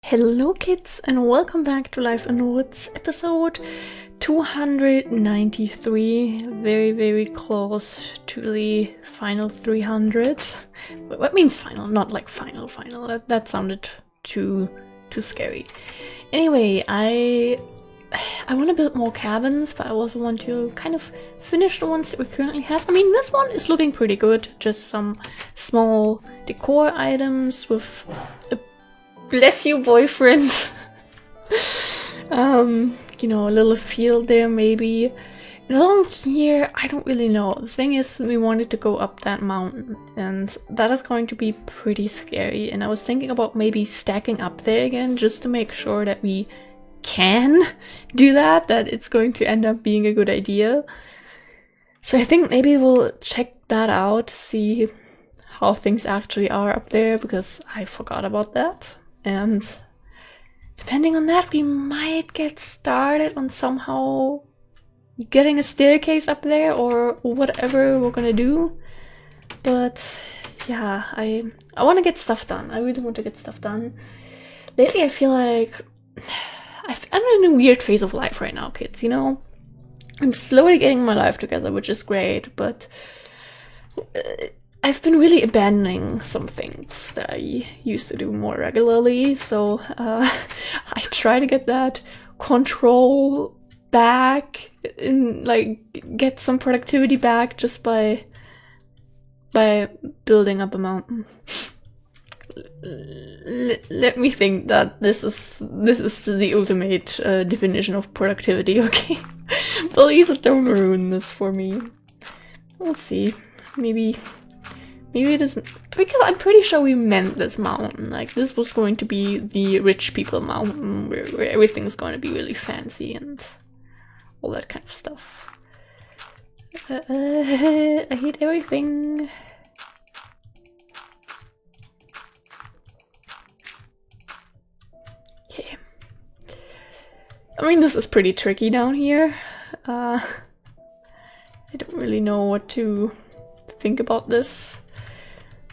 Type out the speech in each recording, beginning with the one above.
Hello kids and welcome back to Life in the Woods episode 293, very close to the final 300. What means final? Not like final. That sounded too scary. Anyway, I want to build more cabins, but I also want to kind of finish the ones that we currently have. I mean, this one is looking pretty good, just some small decor items with a bless you boyfriend. You know, a little field there maybe. And along here, I don't really know. The thing is, we wanted to go up that mountain, and that is going to be pretty scary. And I was thinking about maybe stacking up there again, just to make sure that we can do that it's going to end up being a good idea. So I think maybe we'll check that out, see how things actually are up there, because I forgot about that. And depending on that, we might get started on somehow getting a staircase up there or whatever we're gonna do. But yeah, I want to get stuff done. I really want to get stuff done. Lately I feel like I'm in a weird phase of life right now, kids, you know? I'm slowly getting my life together, which is great, but I've been really abandoning some things that I used to do more regularly, so I try to get that control back and like get some productivity back just by building up a mountain. Let me think that this is the ultimate definition of productivity, okay? Please don't ruin this for me. We'll see. Maybe it is, because I'm pretty sure we meant this mountain. Like, this was going to be the rich people mountain where everything's going to be really fancy and all that kind of stuff. I hate everything. Okay. I mean, this is pretty tricky down here. I don't really know what to think about this.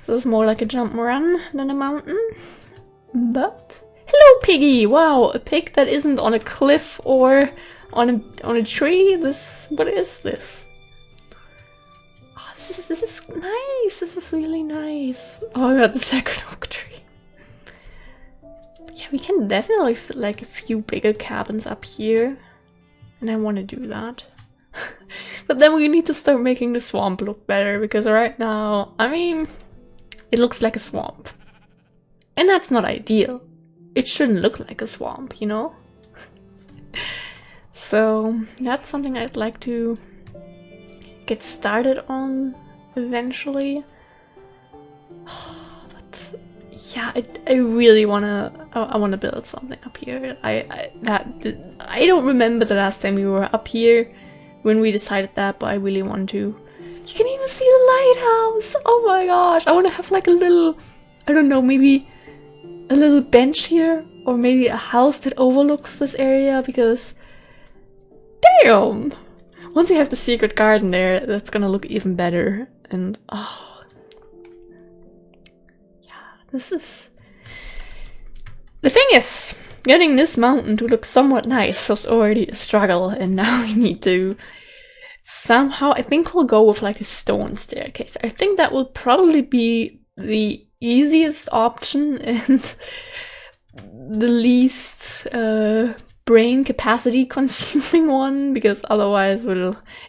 This is more like a jump run than a mountain. But hello, piggy! Wow, a pig that isn't on a cliff or on a tree. What is this? Oh, this is nice. This is really nice. Oh my god, the second oak tree. Yeah, we can definitely fit like a few bigger cabins up here, and I want to do that. But then we need to start making the swamp look better, because right now, I mean, it looks like a swamp. And that's not ideal. It shouldn't look like a swamp, you know? So that's something I'd like to get started on eventually. But yeah, I really wanna build something up here. I don't remember the last time we were up here when we decided that, but I really want to. You can even see the lighthouse! Oh my gosh! I want to have like a little, I don't know, maybe a little bench here, or maybe a house that overlooks this area, because damn! Once you have the secret garden there, that's gonna look even better. And oh yeah, this is... The thing is, getting this mountain to look somewhat nice was already a struggle, and now we need to somehow, I think we'll go with like a stone staircase. I think that will probably be the easiest option and the least brain capacity consuming one, because otherwise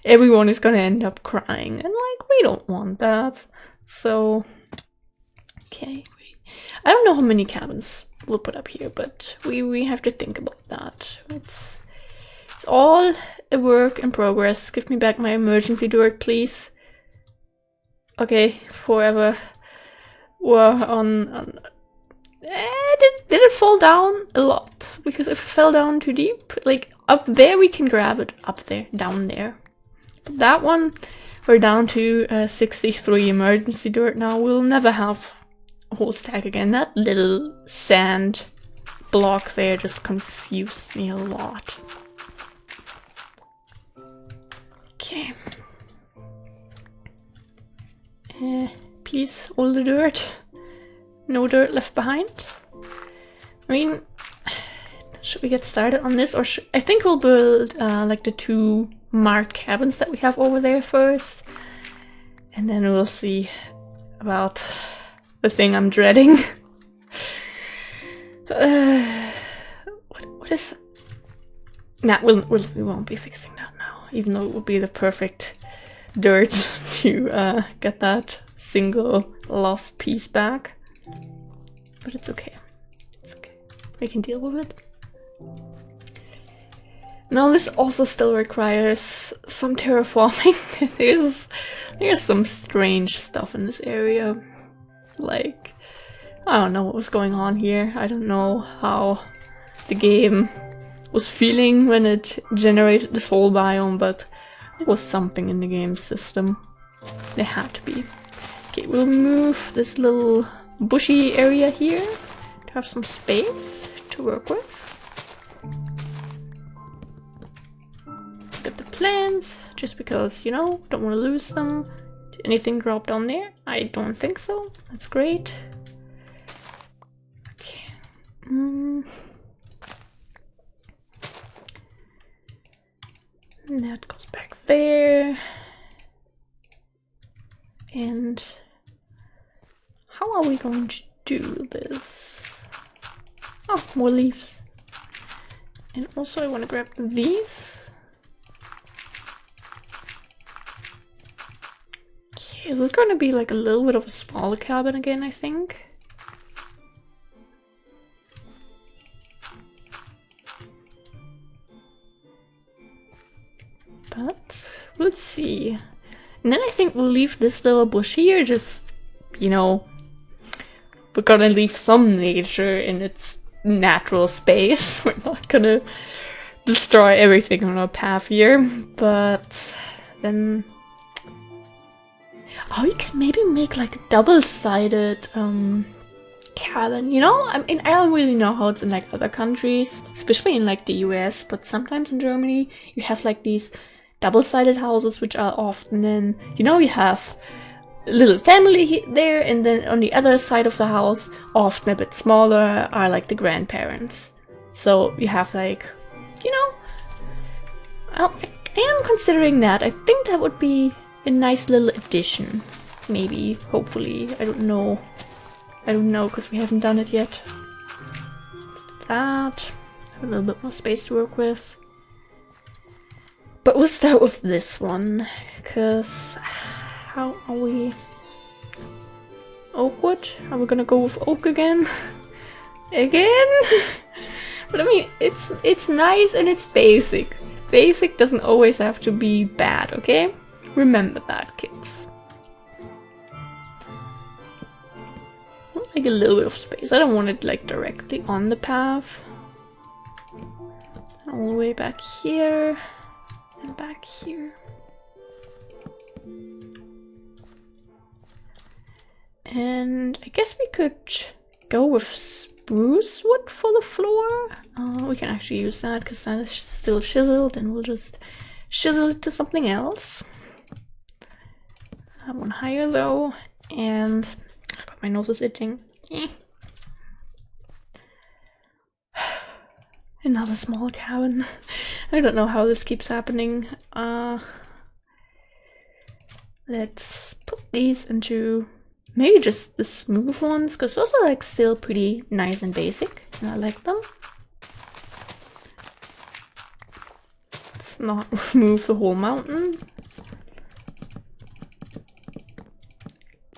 everyone is gonna end up crying, and like, we don't want that. So okay, I don't know how many cabins we'll put up here, but we have to think about that. It's all a work in progress. Give me back my emergency dirt, please. Okay, forever. We're on did it fall down a lot? Because if it fell down too deep, like up there we can grab it, up there, down there. But that one, we're down to 63 emergency dirt now. We'll never have a whole stack again. That little sand block there just confused me a lot. Okay. Please, all the dirt. No dirt left behind. I mean, should we get started on this, or I think we'll build like the 2 marked cabins that we have over there first, and then we'll see about the thing I'm dreading. What is? Nah, we won't be fixing that now, even though it would be the perfect dirt to get that single lost piece back. But it's okay. It's okay. We can deal with it. Now this also still requires some terraforming. There's some strange stuff in this area. Like, I don't know what was going on here. I don't know how the game was feeling when it generated this whole biome, but there was something in the game system. There had to be. Okay, we'll move this little bushy area here to have some space to work with. Let's get the plants, just because, you know, don't want to lose them. Did anything drop down there? I don't think so. That's great. Okay. And that goes back there. And how are we going to do this? Oh, more leaves. And also I want to grab these. Okay, this is going to be like a little bit of a smaller cabin again, I think. But we'll see. And then I think we'll leave this little bush here, just, you know, we're gonna leave some nature in its natural space. We're not gonna destroy everything on our path here, but then... Oh, you can maybe make like a double-sided cabin, you know? I mean, I don't really know how it's in like other countries, especially in like the US, but sometimes in Germany you have like these double-sided houses, which are often then, you know, you have a little family there, and then on the other side of the house, often a bit smaller, are like the grandparents. So you have like, you know, I am considering that. I think that would be a nice little addition. Maybe, hopefully, I don't know. I don't know, because we haven't done it yet. That, have a little bit more space to work with. But we'll start with this one, because how are we? Oakwood? Are we gonna go with oak again? Again? But I mean, it's nice and it's basic. Basic doesn't always have to be bad, okay? Remember that, kids. Like a little bit of space. I don't want it like directly on the path. All the way back here. And back here. And I guess we could go with spruce wood for the floor. We can actually use that because that is still chiseled, and we'll just chisel it to something else. That one higher though, and my nose is itching. Another small cabin. I don't know how this keeps happening. Let's put these into maybe just the smooth ones, because those are like still pretty nice and basic, and I like them. Let's not remove the whole mountain.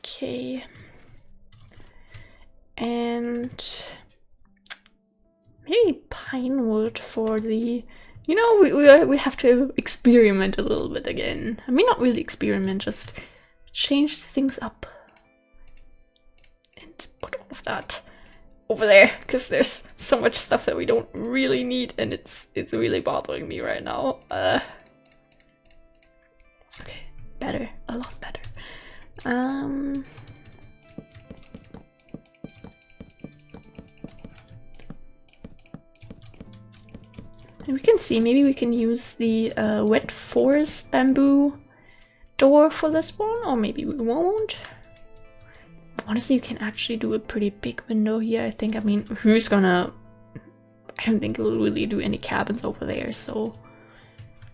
Okay. And maybe pine wood for the, you know, we have to experiment a little bit again. I mean, not really experiment, just change things up. And put all of that over there, because there's so much stuff that we don't really need, and it's really bothering me right now. Okay, better, a lot better. And we can see, maybe we can use the wet forest bamboo door for this one, or maybe we won't. Honestly, you can actually do a pretty big window here, I think. I mean, who's gonna... I don't think we'll really do any cabins over there, so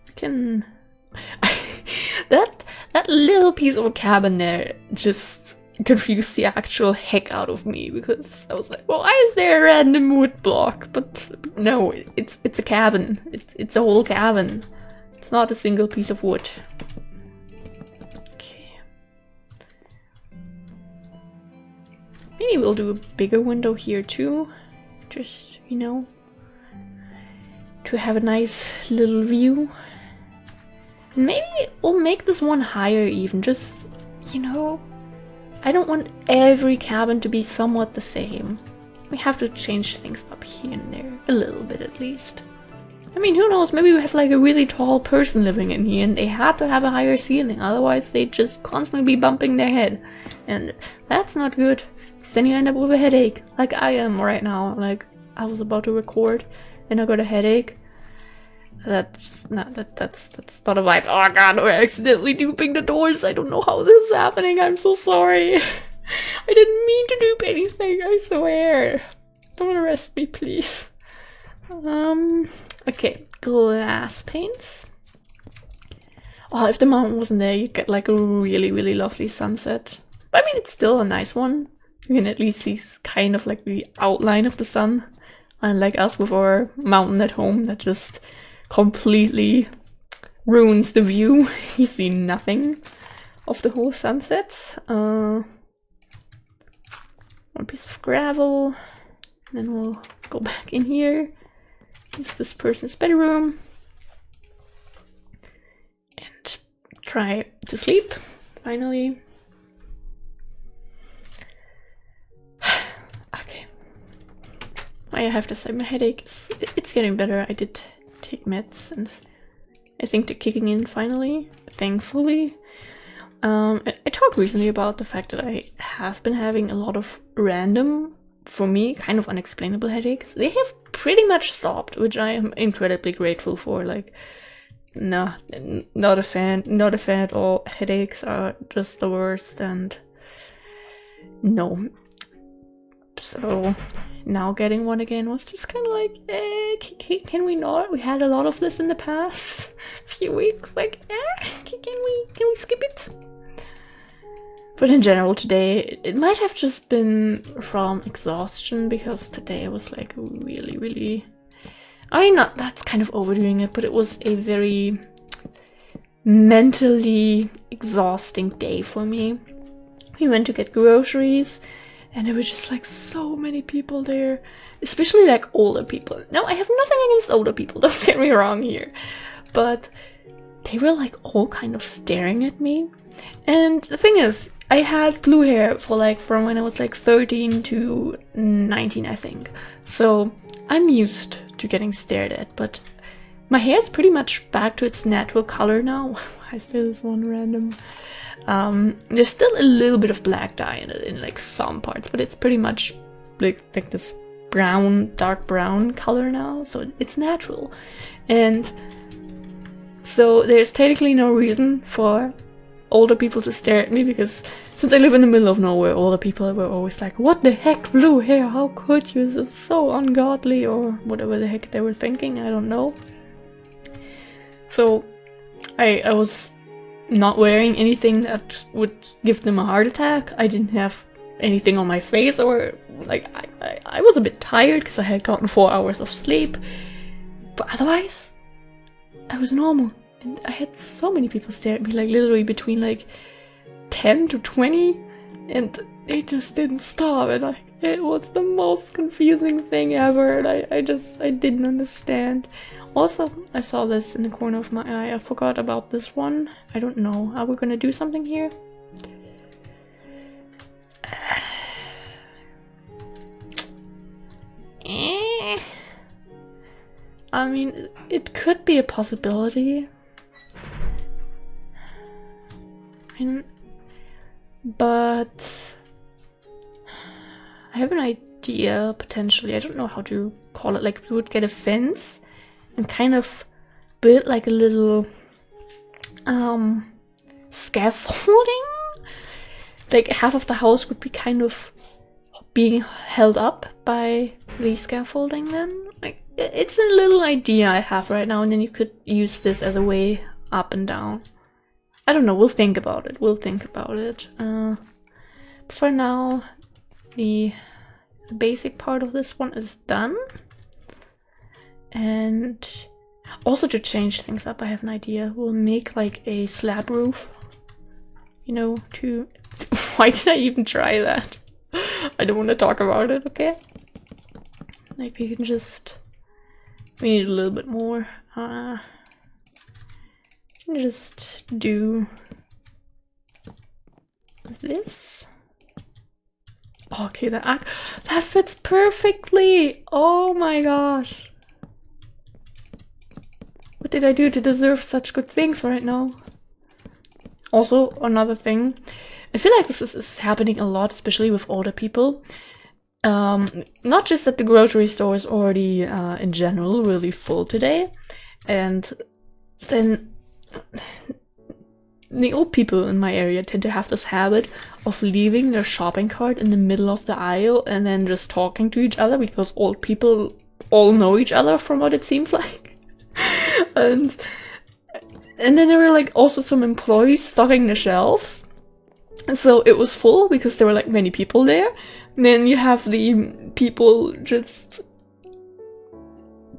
we can... that little piece of a cabin there just confused the actual heck out of me, because I was like, well, why is there a random wood block? But no, it's a cabin. It's a whole cabin. It's not a single piece of wood. Okay. Maybe we'll do a bigger window here too. Just, you know, to have a nice little view. Maybe we'll make this one higher even, just, you know, I don't want every cabin to be somewhat the same. We have to change things up here and there, a little bit at least. I mean, who knows, maybe we have like a really tall person living in here and they had to have a higher ceiling, otherwise they'd just constantly be bumping their head. And that's not good, because then you end up with a headache, like I am right now. Like, I was about to record and I got a headache. That's not a vibe. Oh god, we're accidentally duping the doors. I don't know how this is happening. I'm so sorry. I didn't mean to dupe anything, I swear. Don't arrest me, please. Okay, glass paints. Oh, if the mountain wasn't there, you'd get like a really, really lovely sunset. But I mean, it's still a nice one. You can at least see kind of like the outline of the sun. Unlike us with our mountain at home that just completely ruins the view. You see nothing of the whole sunset. One piece of gravel. And then we'll go back in here. Use this person's bedroom. And try to sleep, finally. Okay. I have to say, my headache it's getting better. I did take meds and I think they're kicking in finally, thankfully. I talked recently about the fact that I have been having a lot of random, for me, kind of unexplainable headaches. They have pretty much stopped, which I am incredibly grateful for. Like, nah, not a fan at all. Headaches are just the worst, and no. So now getting one again was just kind of like, can we not? We had a lot of this in the past few weeks. Like, can we skip it? But in general, today it might have just been from exhaustion, because today was like really, really. I mean, not that's kind of overdoing it, but it was a very mentally exhausting day for me. We went to get groceries. And there were just like so many people there, especially like older people. Now, I have nothing against older people, don't get me wrong here. But they were like all kind of staring at me. And the thing is, I had blue hair for like from when I was like 13 to 19, I think. So I'm used to getting stared at, but my hair is pretty much back to its natural color now. Why is there this one random? There's still a little bit of black dye in it, in like some parts, but it's pretty much like this brown, dark brown color now, so it's natural. And so there's technically no reason for older people to stare at me, because since I live in the middle of nowhere, older people were always like, what the heck, blue hair, how could you, this is so ungodly, or whatever the heck they were thinking, I don't know. So I was not wearing anything that would give them a heart attack. I didn't have anything on my face, or like I was a bit tired because I had gotten 4 hours of sleep, but otherwise I was normal. And I had so many people stare at me, like literally between like 10 to 20, and they just didn't stop. And it was the most confusing thing ever, and I didn't understand. Also, I saw this in the corner of my eye. I forgot about this one. I don't know. Are we gonna do something here? I mean, it could be a possibility. But I have an idea, potentially. I don't know how to call it. Like, we would get a fence and kind of build like a little scaffolding. Like, half of the house would be kind of being held up by the scaffolding then. like, it's a little idea I have right now, and then you could use this as a way up and down. I don't know, we'll think about it, for now, the basic part of this one is done. And also, to change things up, I have an idea. We'll make like a slab roof, you know, to... Why did I even try that? I don't want to talk about it, okay? Like, we can just... We need a little bit more. We can just do this. Okay, that fits perfectly! Oh my gosh! What did I do to deserve such good things right now? Also, another thing. I feel like this is happening a lot, especially with older people. Not just that the grocery store is already, in general, really full today. And then the old people in my area tend to have this habit of leaving their shopping cart in the middle of the aisle and then just talking to each other, because old people all know each other from what it seems like. and then there were like also some employees stocking the shelves. And so it was full because there were like many people there. And then you have the people just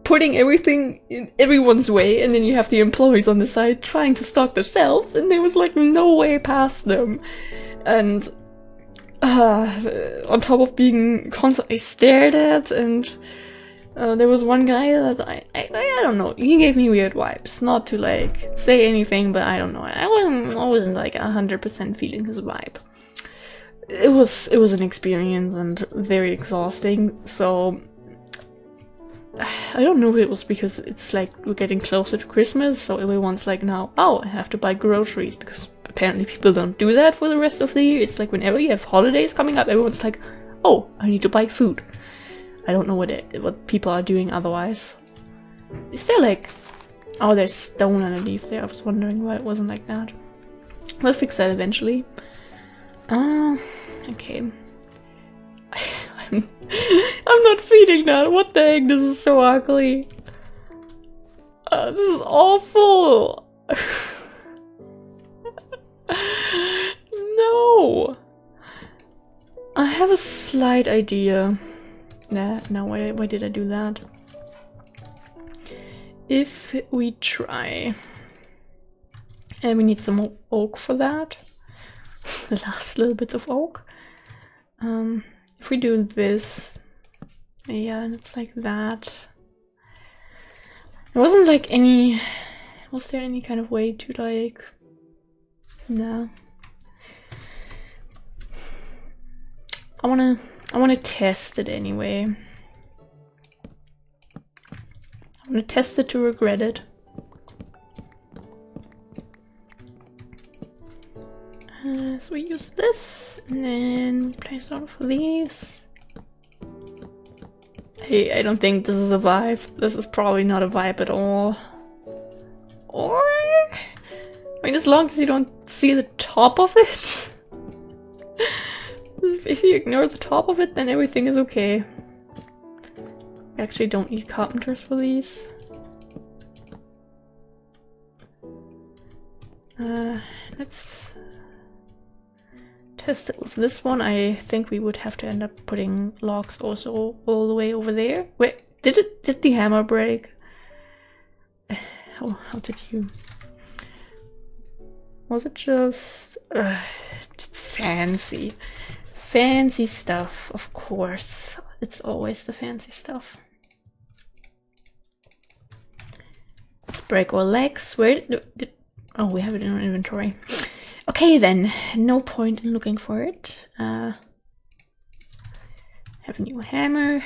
putting everything in everyone's way, and then you have the employees on the side trying to stock the shelves, and there was like no way past them. And on top of being constantly stared at, and there was one guy that I don't know, he gave me weird vibes. Not to like say anything, but I don't know, I wasn't like 100% feeling his vibe. It was an experience and very exhausting. So I don't know if it was because it's like we're getting closer to Christmas, so everyone's like now, oh, I have to buy groceries, because apparently people don't do that for the rest of the year. It's like whenever you have holidays coming up, everyone's like, oh, I need to buy food. I don't know what people are doing otherwise. Is there like... Oh, there's stone underneath there. I was wondering why it wasn't like that. We'll fix that eventually. Okay. I'm not feeding that. What the heck? This is so ugly. This is awful. No. I have a slight idea. Nah, no, why did I do that? If we try... And we need some oak for that. The last little bits of oak. If we do this... Yeah, and it's like that. There wasn't like any... Was there any kind of way to like... No. I wanna test it anyway. I wanna test it to regret it. So we use this, and then we place all of these. Hey, I don't think this is a vibe. This is probably not a vibe at all. Or... I mean, as long as you don't see the top of it. If you ignore the top of it, then everything is okay. We actually don't need carpenters for these. Let's test it with this one. I think we would have to end up putting logs also all the way over there. Wait, did the hammer break? How did you... Was it just... fancy. Fancy stuff, of course. It's always the fancy stuff. Let's break our legs. Where did... Oh, we have it in our inventory. Okay then, no point in looking for it. Have a new hammer.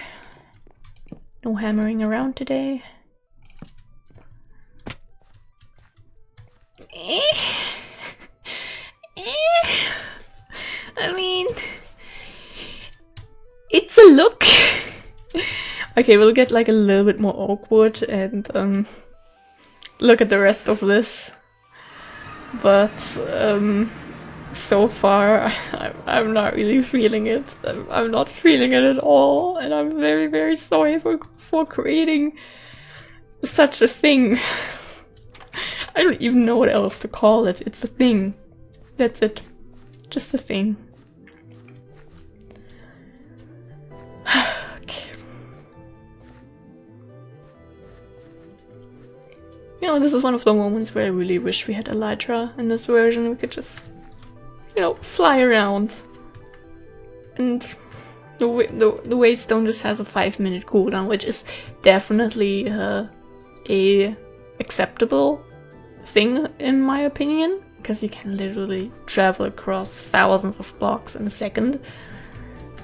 No hammering around today. I mean, it's a look. Okay, we'll get like a little bit more oak wood and look at the rest of this. But so far, I'm not really feeling it. I'm not feeling it at all, and I'm very, very sorry for creating such a thing. I don't even know what else to call it. It's a thing. That's it. Just a thing. Okay. You know, this is one of the moments where I really wish we had Elytra in this version. We could just, you know, fly around. And the Waystone just has a 5-minute cooldown, which is definitely a acceptable thing in my opinion, because you can literally travel across thousands of blocks in a second.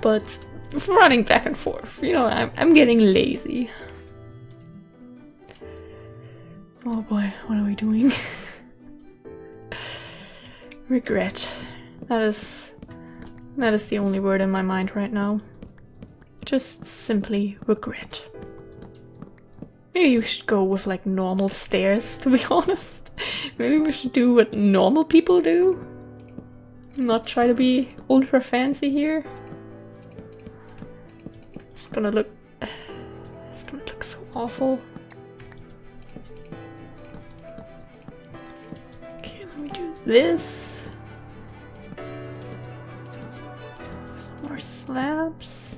But running back and forth, you know, I'm getting lazy. Oh boy, what are we doing? Regret. That is the only word in my mind right now. Just simply regret. Maybe we should go with like normal stairs, to be honest. Maybe we should do what normal people do. Not try to be ultra fancy here. It's gonna look so awful. Okay, let me do this. Some more slabs.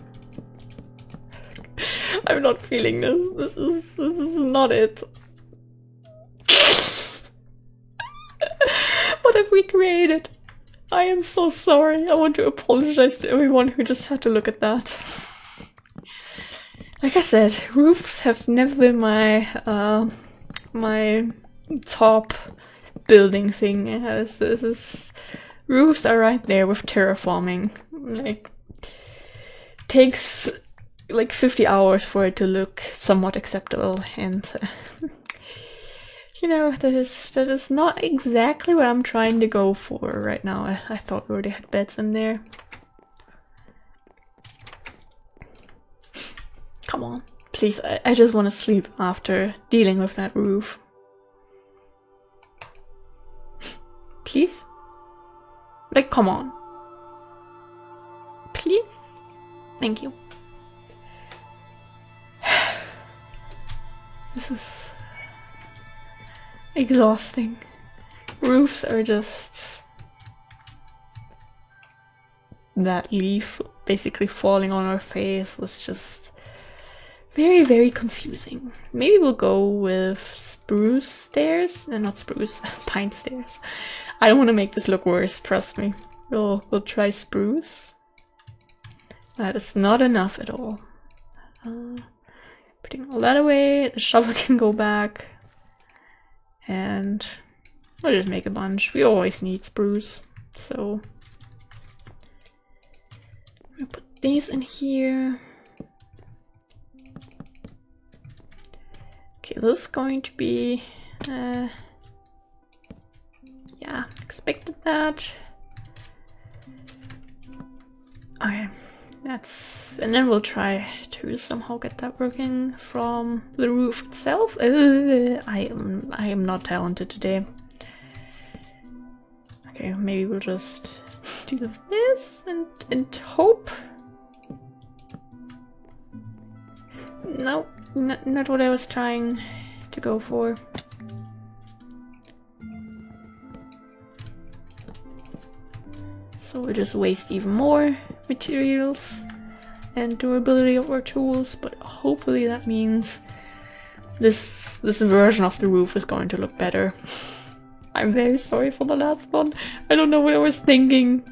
I'm not feeling this. This is not it. What have we created? I am so sorry. I want to apologize to everyone who just had to look at that. Like I said, roofs have never been my my top building thing. Roofs are right there with terraforming. Like, takes like 50 hours for it to look somewhat acceptable, and you know, that is not exactly what I'm trying to go for right now. I thought we already had beds in there. Come on, please, I just want to sleep after dealing with that roof. Please? Like, come on. Please? Thank you. This is exhausting. Roofs are just... That leaf basically falling on our face was just very, very confusing. Maybe we'll go with spruce stairs. No, not spruce, pine stairs. I don't want to make this look worse, trust me. We'll try spruce. That is not enough at all. Putting all that away, the shovel can go back. And I'll just make a bunch. We always need spruce, so I'm gonna put these in here. Okay, this is going to be yeah, expected that. Okay, and then we'll try to somehow get that working from the roof itself. I am not talented today. Okay, maybe we'll just do this and hope. No, not what I was trying to go for. So we'll just waste even more materials and durability of our tools, but hopefully that means this version of the roof is going to look better. I'm very sorry for the last one. I don't know what I was thinking.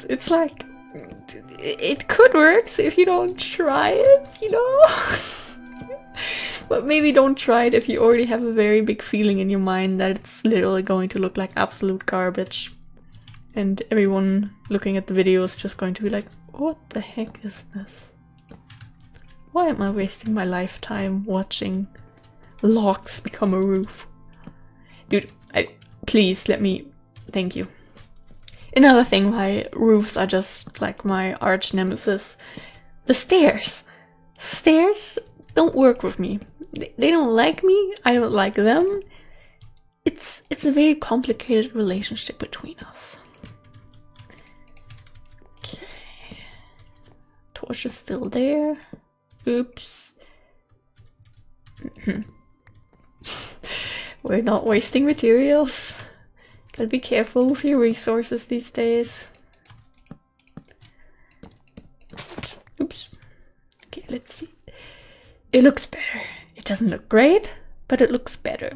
It's like, it could work, so if you don't try it, you know? But maybe don't try it if you already have a very big feeling in your mind that it's literally going to look like absolute garbage. And everyone looking at the video is just going to be like, what the heck is this? Why am I wasting my lifetime watching logs become a roof? Dude, please let me... Thank you. Another thing why roofs are just like my arch nemesis. The stairs. Stairs don't work with me. They don't like me. I don't like them. It's a very complicated relationship between us. torch is still there. Oops. We're not wasting materials. Gotta be careful with your resources these days. Oops. Okay, let's see. It looks better. It doesn't look great, but it looks better.